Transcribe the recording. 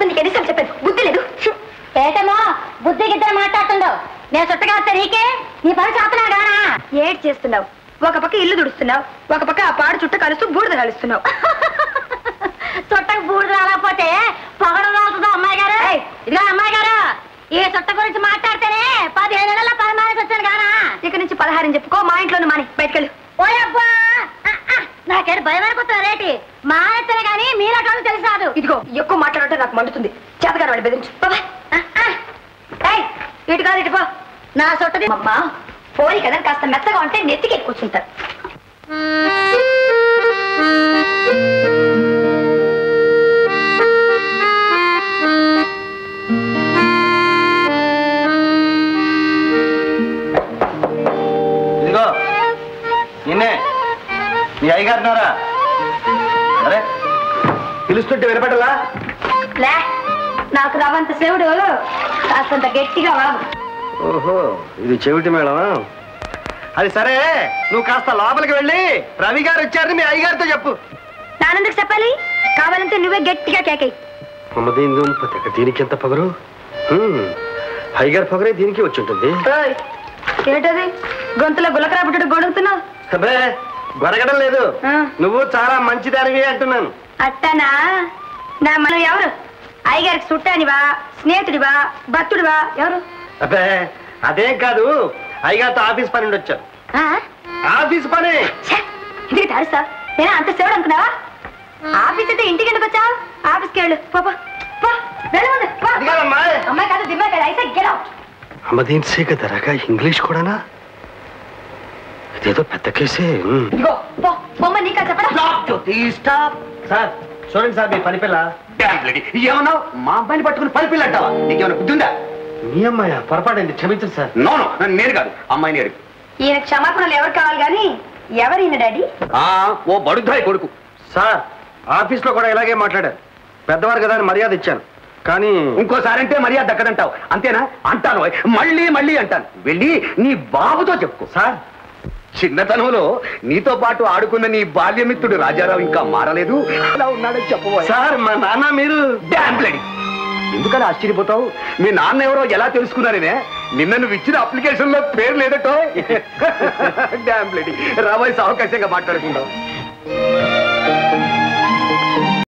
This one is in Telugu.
వస్తుంది నీకు ఎన్నిసార్లు చెప్పాను బుద్ధి లేదు ఏటమో బుద్ధి గిద్దరు మాట్లాడుతుండవు నేను చుట్టగా వస్తే నీకే నీ పని చేస్తున్నావు గానా ఏడ్ చేస్తున్నావు ఒక పక్క ఇల్లు తుడుస్తున్నావు ఒక పక్క ఆ పాడు చుట్ట కలుస్తూ బూడిద కలుస్తున్నావు చుట్టకు బూడిద రాకపోతే పొగడం రాస్తుందో అమ్మాయి గారు ఇదిగా అమ్మాయి గారు ఈ చుట్ట గురించి మాట్లాడితేనే 15 నెలల పరమానికి వచ్చాను గానా ఇక నుంచి 16 చెప్పుకో మా ఇంట్లోనే మాని బయటకెళ్ళు ఓయబ్బా నాకేడు భయం అనుకుంటున్నా రేటి మానేస్తేనే కానీ మీరటో తెలిసి రాదు ఇదిగో ఎక్కువ మాట్లాడంటే నాకు మండుతుంది చేతగారు వాడి బెదిరించు ఇటు కాదు ఇటుపో నా చుట్టది అమ్మా పోయి కదా కాస్త మెత్తగా ఉంటే నెత్తికి కూర్చుంటారు ఇదిగో నిన్నే మీ అయ్యగారున్నారా అరే పిలుస్తుంటే వినపడలా లే నాకు రవంత శివుడు కాస్తంత గట్టిగా వాగు ఓహో ఇది చెవిటి మేడమా అది సరే నువ్వు కాస్త లోపలికి వెళ్ళి రవి గారు వచ్చారని మీ అయ్యగారితో చెప్పు నానెందుకు చెప్పాలి కావాలంటే నువ్వే గట్టిగా కేకై దీనికి ఎంత పొగరు అయ్యగారి పొగరే దీనికి వచ్చి ఉంటుంది ఏంటది గొంతులో గులకరా పుట్టడు గొడుగుతున్నావు అబ్బే గొరగడం లేదు నువ్వు చాలా మంచిదానివి అంటున్నాను అట్టనా నా మనం ఎవరు అయ్యగారికి చుట్టానివా స్నేహితుడివా భక్తుడివా ఎవరు అబ్బే అదేం కాదు అయ్యగారితో ఆఫీస్ పని నుండి వచ్చాను ఆఫీస్ పని ఇంటికి తెలుసా నేను అంత సేవడు అనుకున్నావా ఆఫీస్ అయితే ఇంటికి ఎందుకు వచ్చావు ఆఫీస్కి వెళ్ళు అమ్మాయి కాదు దిమ్మాయి కాదు అయితే గెట్ అవుట్ అమ్మదీన్సే కదరాగా ఇంగ్లీష్ కూడానా ఇదేదో పెద్ద కేసే సార్ చూడండి సార్ మీ పని పిల్ల ఏమన్నావు మా అమ్మాయిని పట్టుకుని పని పిల్ల అంటావా నీకేమైనా బుద్ధి ఉందా మీ అమ్మాయ పొరపాటైంది క్షమించండి సార్ నోను నేను కాదు అమ్మాయిని అడుగు ఈయన క్షమాపణలు ఎవరు కావాలి కానీ ఎవరైనా డాడీ ఓ బడుద్దాయి కొడుకు సార్ ఆఫీస్ లో కూడా ఇలాగే మాట్లాడారు పెద్దవారు కదా అని మర్యాద ఇచ్చాను కానీ ఇంకోసారి అంటే మర్యాద దక్కదంటావు అంతేనా అంటాను మళ్ళీ మళ్ళీ అంటాను వెళ్ళి నీ బాబుతో చెప్పుకో సార్ చిన్నతనంలో నీతో పాటు ఆడుకున్న నీ బాల్యమిత్రుడు రాజారావు ఇంకా మారలేదు అలా ఉన్నాడని చెప్పబోయే సార్ మా నాన్న మీరు డాంప్లడి ఎందుకని ఆశ్చర్యపోతావు మీ నాన్న ఎవరో ఎలా తెలుసుకున్నారనే నిన్న నువ్వు ఇచ్చిన అప్లికేషన్ లో పేరు లేదటో డాంప్లడి రాబోయే అవకాశంగా మాట్లాడుకుంటావు